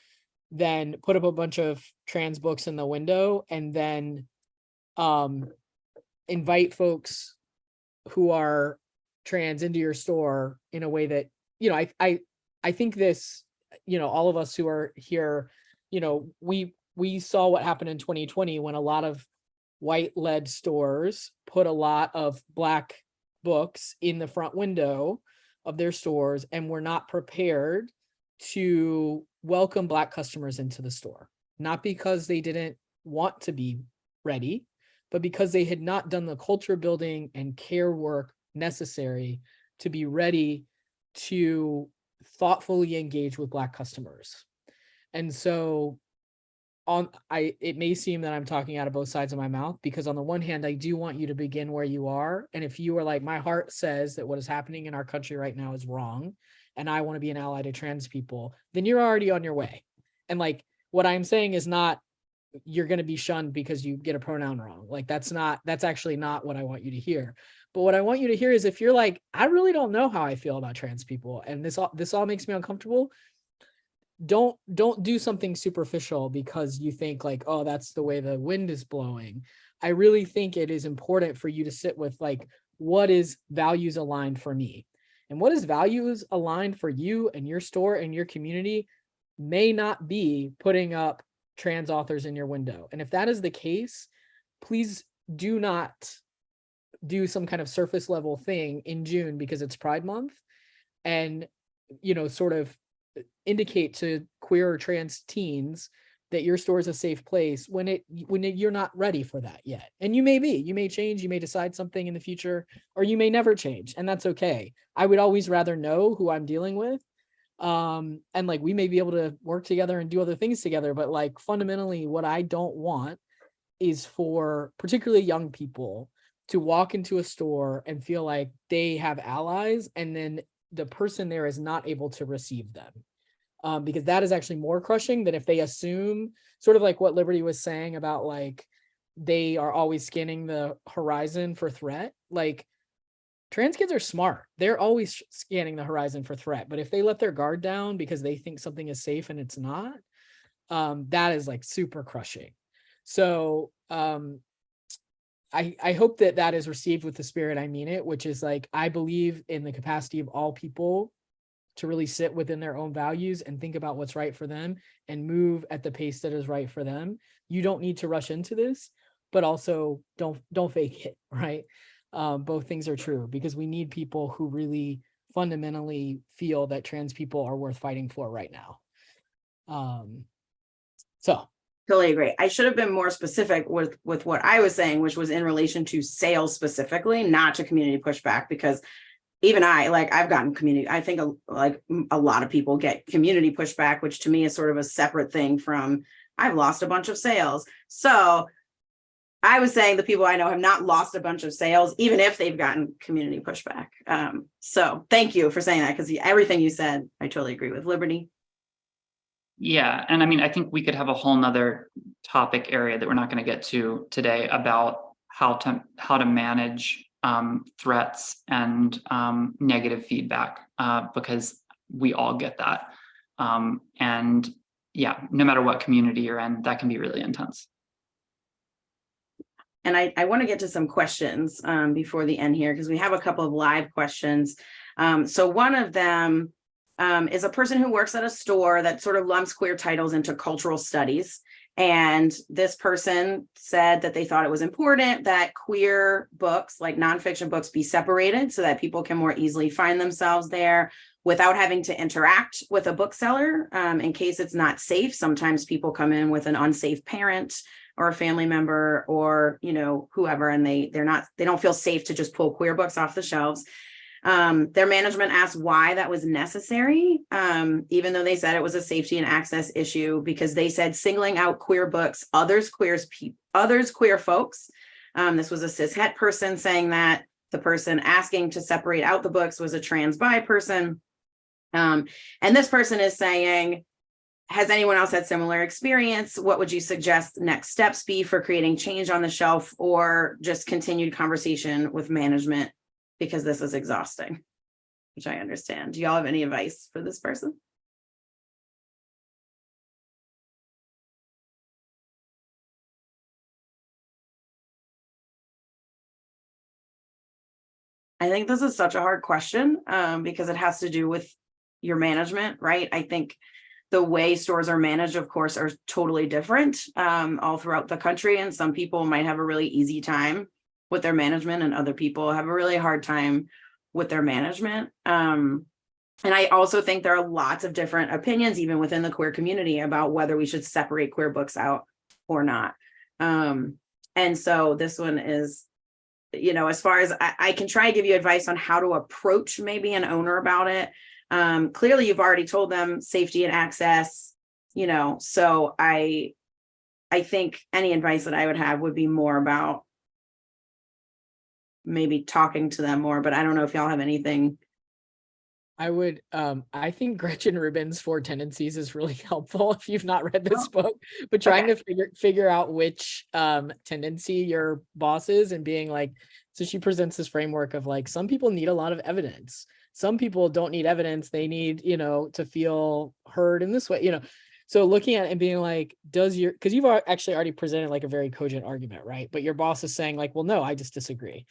than put up a bunch of trans books in the window and then invite folks who are trans into your store in a way that, you know, I think this, you know, all of us who are here, you know, we saw what happened in 2020 when a lot of white-led stores put a lot of Black books in the front window of their stores and were not prepared to welcome Black customers into the store. Not because they didn't want to be ready, but because they had not done the culture building and care work necessary to be ready to thoughtfully engage with Black customers. And so it may seem that I'm talking out of both sides of my mouth, because on the one hand, I do want you to begin where you are. And if you are like, my heart says that what is happening in our country right now is wrong, and I want to be an ally to trans people, then you're already on your way. And like, what I'm saying is not, you're going to be shunned because you get a pronoun wrong. Like that's actually not what I want you to hear. But what I want you to hear is if you're like, I really don't know how I feel about trans people, and this all makes me uncomfortable, don't do something superficial because you think like, oh, that's the way the wind is blowing. I really think it is important for you to sit with like, what is values aligned for me? And what is values aligned for you and your store and your community may not be putting up trans authors in your window. And if that is the case, please do not do some kind of surface level thing in June because it's Pride Month and, you know, sort of indicate to queer or trans teens that your store is a safe place when you're not ready for that yet. And you may change, you may decide something in the future, or you may never change, and that's okay. I would always rather know who I'm dealing with. And like, we may be able to work together and do other things together, but like fundamentally what I don't want is for particularly young people to walk into a store and feel like they have allies and then the person there is not able to receive them. Because that is actually more crushing than if they assume, sort of like what Libertie was saying about like, they are always scanning the horizon for threat. Like, trans kids are smart. They're always scanning the horizon for threat. But if they let their guard down because they think something is safe and it's not, that is like super crushing. So I hope that is received with the spirit I mean it, which is like, I believe in the capacity of all people to really sit within their own values and think about what's right for them and move at the pace that is right for them. You don't need to rush into this, but also don't fake it, right? Both things are true because we need people who really fundamentally feel that trans people are worth fighting for right now. So totally agree. I should have been more specific with what I was saying, which was in relation to sales specifically, not to community pushback, because even I've gotten community. I think a lot of people get community pushback, which to me is sort of a separate thing from I've lost a bunch of sales. So I was saying the people I know have not lost a bunch of sales, even if they've gotten community pushback. So thank you for saying that, because everything you said, I totally agree with. Libertie. Yeah, and I mean, I think we could have a whole nother topic area that we're not going to get to today about how to manage threats and negative feedback, because we all get that. And yeah, no matter what community you're in, that can be really intense. And I want to get to some questions before the end here, because we have a couple of live questions. So one of them is a person who works at a store that sort of lumps queer titles into cultural studies. And this person said that they thought it was important that queer books, like nonfiction books, be separated so that people can more easily find themselves there without having to interact with a bookseller in case it's not safe. Sometimes people come in with an unsafe parent or a family member or, you know, whoever, and they don't feel safe to just pull queer books off the shelves. Their management asked why that was necessary, even though they said it was a safety and access issue, because they said singling out queer books, others queer folks This was a cis het person saying that. The person asking to separate out the books was a trans bi person. And this person is saying, has anyone else had similar experience? What would you suggest next steps be for creating change on the shelf, or just continued conversation with management because this is exhausting, which I understand. Do y'all have any advice for this person? I think this is such a hard question because it has to do with your management, right? I think the way stores are managed, of course, are totally different all throughout the country. And some people might have a really easy time with their management, and other people have a really hard time with their management. And I also think there are lots of different opinions, even within the queer community, about whether we should separate queer books out or not. And so this one is, as far as I can try to give you advice on how to approach maybe an owner about it. Clearly you've already told them safety and access, so I think any advice that I would have would be more about maybe talking to them more, but I don't know if y'all have anything. I think Gretchen Rubin's 4 Tendencies is really helpful if you've not read this book, but trying to figure out which tendency your boss is, and being like, so she presents this framework of like, some people need a lot of evidence. Some people don't need evidence. They need, to feel heard in this way, So looking at it and being like, because you've actually already presented like a very cogent argument, right? But your boss is saying like, well, no, I just disagree.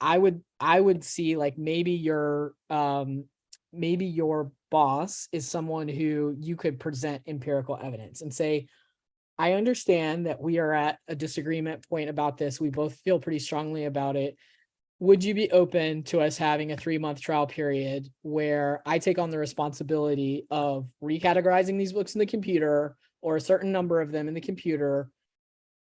I would see like maybe your boss is someone who you could present empirical evidence and say, I understand that we are at a disagreement point about this. We both feel pretty strongly about it. Would you be open to us having a 3-month trial period where I take on the responsibility of recategorizing these books in the computer, or a certain number of them in the computer?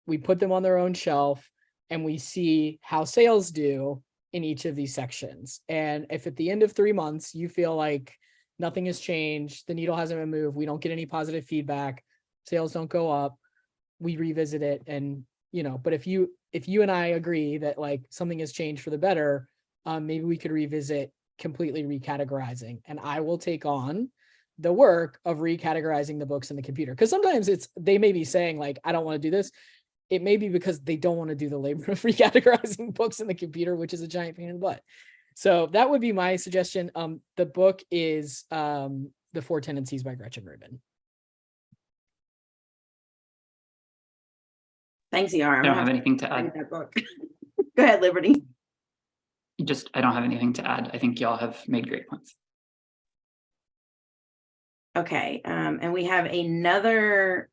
We put them on their own shelf, and we see how sales do in each of these sections. And if at the end of 3 months, you feel like nothing has changed, the needle hasn't been moved, we don't get any positive feedback, sales don't go up, we revisit it. And, but if you and I agree that like something has changed for the better, maybe we could revisit completely recategorizing, and I will take on the work of recategorizing the books in the computer. Because sometimes they may be saying like, I don't want to do this. It may be because they don't want to do the labor of recategorizing books in the computer, which is a giant pain in the butt. So that would be my suggestion. The book is The 4 Tendencies by Gretchen Rubin. Thanks, ER. I don't have anything to add. That book. Go ahead, Liberty. I don't have anything to add. I think y'all have made great points. Okay, and we have another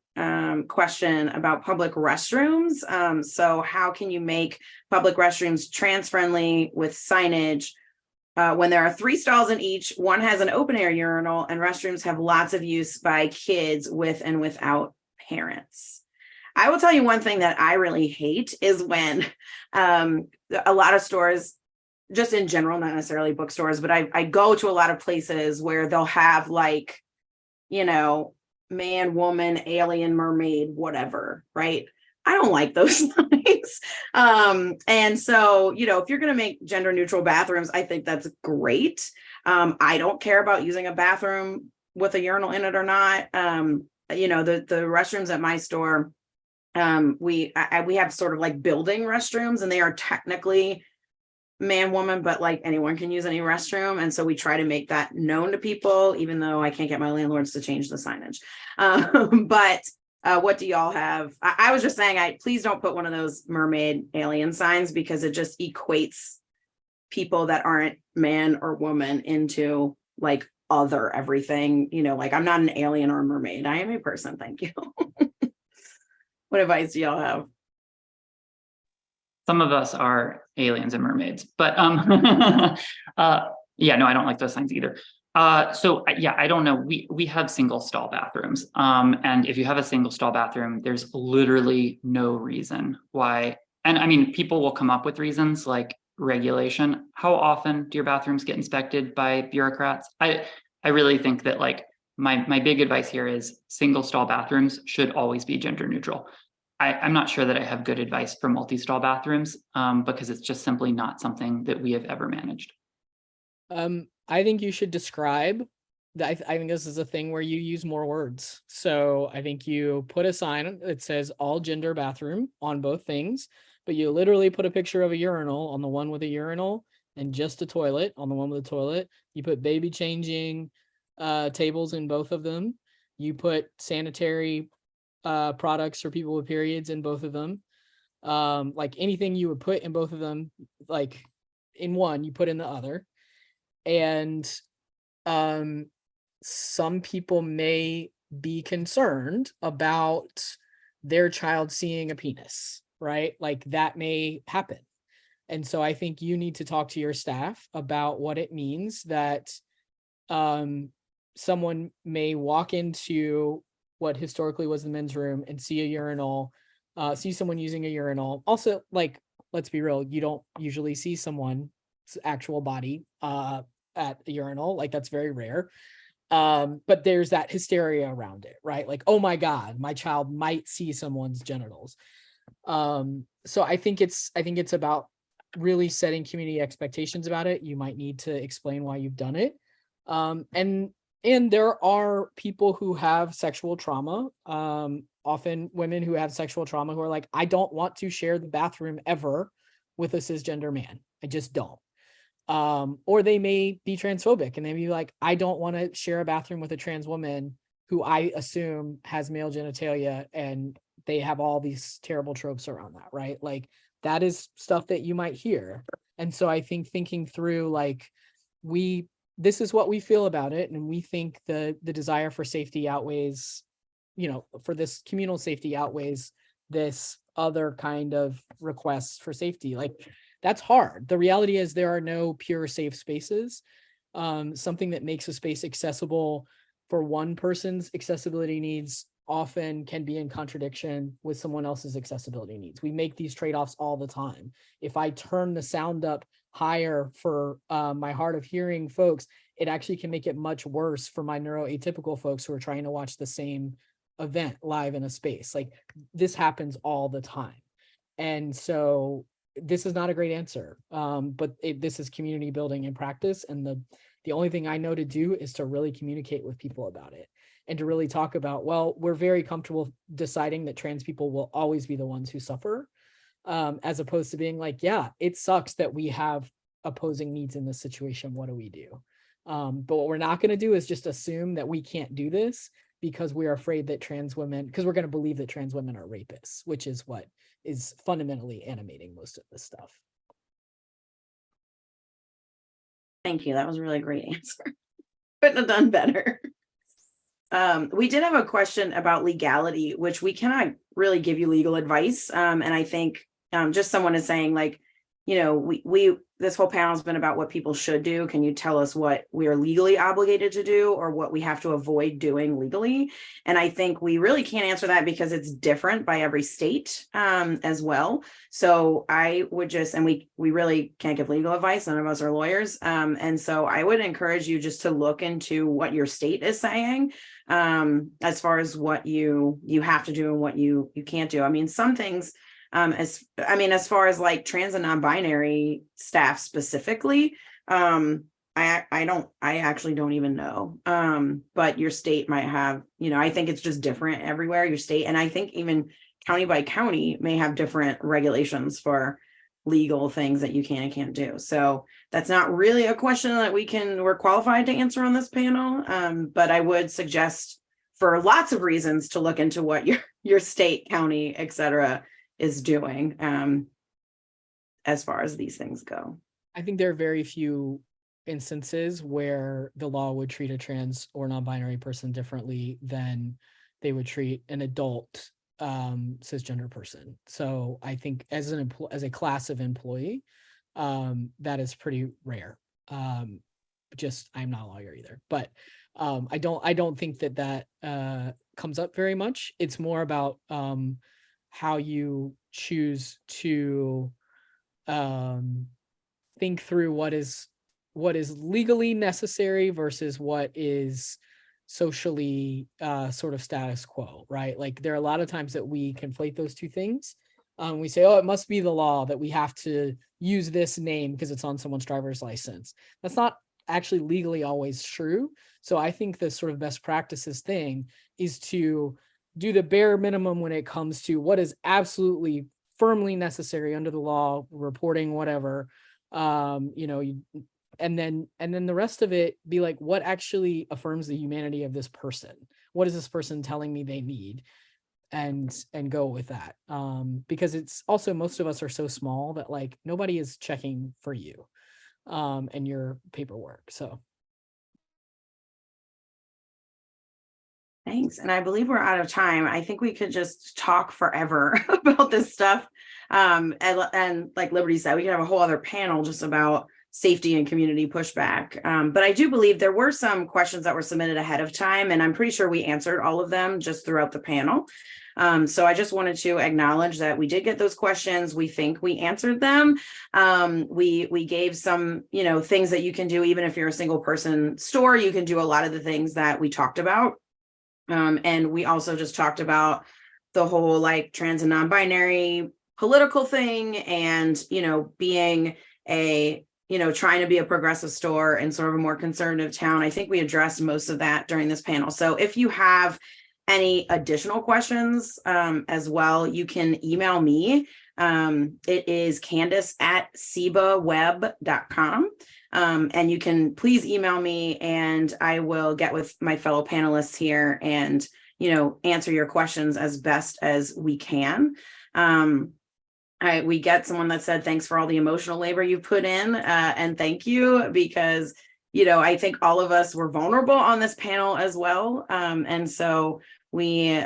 question about public restrooms. So how can you make public restrooms trans friendly with signage when there are 3 stalls in each? One has an open air urinal, and restrooms have lots of use by kids with and without parents. I will tell you one thing that I really hate is when a lot of stores, just in general, not necessarily bookstores, but I go to a lot of places where they'll have like, man, woman, alien, mermaid, whatever, right? I don't like those things. And so, if you're going to make gender neutral bathrooms, I think that's great. I don't care about using a bathroom with a urinal in it or not. The restrooms at my store, we have sort of like building restrooms, and they are technically man, woman, but like anyone can use any restroom. And so we try to make that known to people, even though I can't get my landlords to change the signage. But what do y'all have? I was just saying, please don't put one of those mermaid alien signs, because it just equates people that aren't man or woman into like other everything, like I'm not an alien or a mermaid. I am a person. Thank you. What advice do y'all have? Some of us are aliens and mermaids, but yeah, no, I don't like those signs either. So yeah, I don't know. We have single stall bathrooms. And if you have a single stall bathroom, there's literally no reason why. And I mean, people will come up with reasons like regulation. How often do your bathrooms get inspected by bureaucrats? I really think that like my big advice here is single stall bathrooms should always be gender neutral. I'm not sure that I have good advice for multi-stall bathrooms because it's just simply not something that we have ever managed. I think you should describe that. I think this is a thing where you use more words. So I think you put a sign that says all gender bathroom on both things, but you literally put a picture of a urinal on the one with a urinal and just a toilet on the one with a toilet. You put baby changing tables in both of them. You put sanitary products for people with periods in both of them. Like anything you would put in both of them, like in one, you put in the other. And some people may be concerned about their child seeing a penis, right? Like that may happen. And so I think you need to talk to your staff about what it means that someone may walk into what historically was the men's room and see a urinal, see someone using a urinal. Also, like, let's be real, you don't usually see someone's actual body at a urinal. Like that's very rare. But there's that hysteria around it, right? Like, oh my God, my child might see someone's genitals. So I think it's about really setting community expectations about it. You might need to explain why you've done it. And there are people who have sexual trauma, often women who have sexual trauma who are like, I don't want to share the bathroom ever with a cisgender man. I just don't. Or they may be transphobic and they may be like, I don't want to share a bathroom with a trans woman who I assume has male genitalia, and they have all these terrible tropes around that, right? Like that is stuff that you might hear. And so I think thinking through like this is what we feel about it, and we think the desire for safety outweighs, for this communal safety outweighs this other kind of requests for safety. Like that's hard. The reality is there are no pure safe spaces. Something that makes a space accessible for one person's accessibility needs often can be in contradiction with someone else's accessibility needs. We make these trade-offs all the time. If I turn the sound up higher for my hard of hearing folks, it actually can make it much worse for my neuroatypical folks who are trying to watch the same event live in a space. Like this happens all the time. And so this is not a great answer, but this is community building in practice. And the only thing I know to do is to really communicate with people about it and to really talk about, well, we're very comfortable deciding that trans people will always be the ones who suffer, as opposed to being like, yeah, it sucks that we have opposing needs in this situation. What do we do? But what we're not going to do is just assume that we can't do this because we're afraid that because we're going to believe that trans women are rapists, which is what is fundamentally animating most of this stuff. Thank you. That was a really great answer. Couldn't have done better. We did have a question about legality, which we cannot really give you legal advice. And I think just someone is saying like, we this whole panel has been about what people should do. Can you tell us what we are legally obligated to do or what we have to avoid doing legally? And I think we really can't answer that because it's different by every state as well. So I would and we really can't give legal advice. None of us are lawyers. And so I would encourage you just to look into what your state is saying as far as what you have to do and what you can't do. I mean, some things as far as like trans and non-binary staff specifically, I actually don't even know. But your state might have, I think it's just different everywhere, your state. And I think even county by county may have different regulations for legal things that you can and can't do. So that's not really a question that we're qualified to answer on this panel. But I would suggest for lots of reasons to look into what your state, county, et cetera, is doing as far as these things go. I think there are very few instances where the law would treat a trans or non-binary person differently than they would treat an adult cisgender person. So I think as a class of employee, that is pretty rare. I'm not a lawyer either, but I don't think that comes up very much. It's more about how you choose to think through what is legally necessary versus what is socially sort of status quo, right? Like there are a lot of times that we conflate those two things. We say, oh, it must be the law that we have to use this name because it's on someone's driver's license. That's not actually legally always true. So I think the sort of best practices thing is to do the bare minimum when it comes to what is absolutely firmly necessary under the law, reporting, whatever, and then the rest of it be like, what actually affirms the humanity of this person? What is this person telling me they need? And go with that. Because it's also, most of us are so small that like nobody is checking for you and your paperwork. So thanks. And I believe we're out of time. I think we could just talk forever about this stuff. And like Libertie said, we could have a whole other panel just about safety and community pushback. But I do believe there were some questions that were submitted ahead of time, and I'm pretty sure we answered all of them just throughout the panel. So I just wanted to acknowledge that we did get those questions. We think we answered them. We gave some, things that you can do, even if you're a single person store, you can do a lot of the things that we talked about. And we also just talked about the whole like trans and non-binary political thing and, being a, trying to be a progressive store in sort of a more conservative town. I think we addressed most of that during this panel. So if you have any additional questions as well, you can email me. It is Candice@SIBAweb.com. And you can please email me and I will get with my fellow panelists here and, answer your questions as best as we can. We get someone that said, thanks for all the emotional labor you put in. And thank you, because, I think all of us were vulnerable on this panel as well. And so we,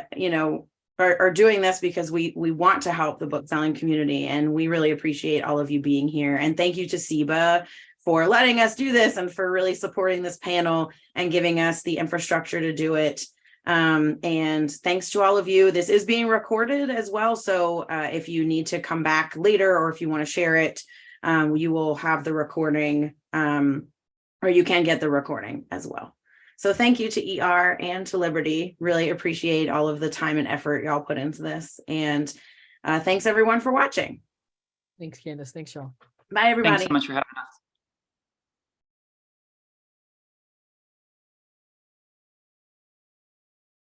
are doing this because we want to help the book selling community. And we really appreciate all of you being here. And thank you to SIBA for letting us do this and for really supporting this panel and giving us the infrastructure to do it. And thanks to all of you. This is being recorded as well. So if you need to come back later or if you want to share it, you will have the recording or you can get the recording as well. So thank you to ER and to Libertie. Really appreciate all of the time and effort y'all put into this. And thanks everyone for watching. thanks, Candice. Thanks, y'all. Bye, everybody. Thanks so much for having us.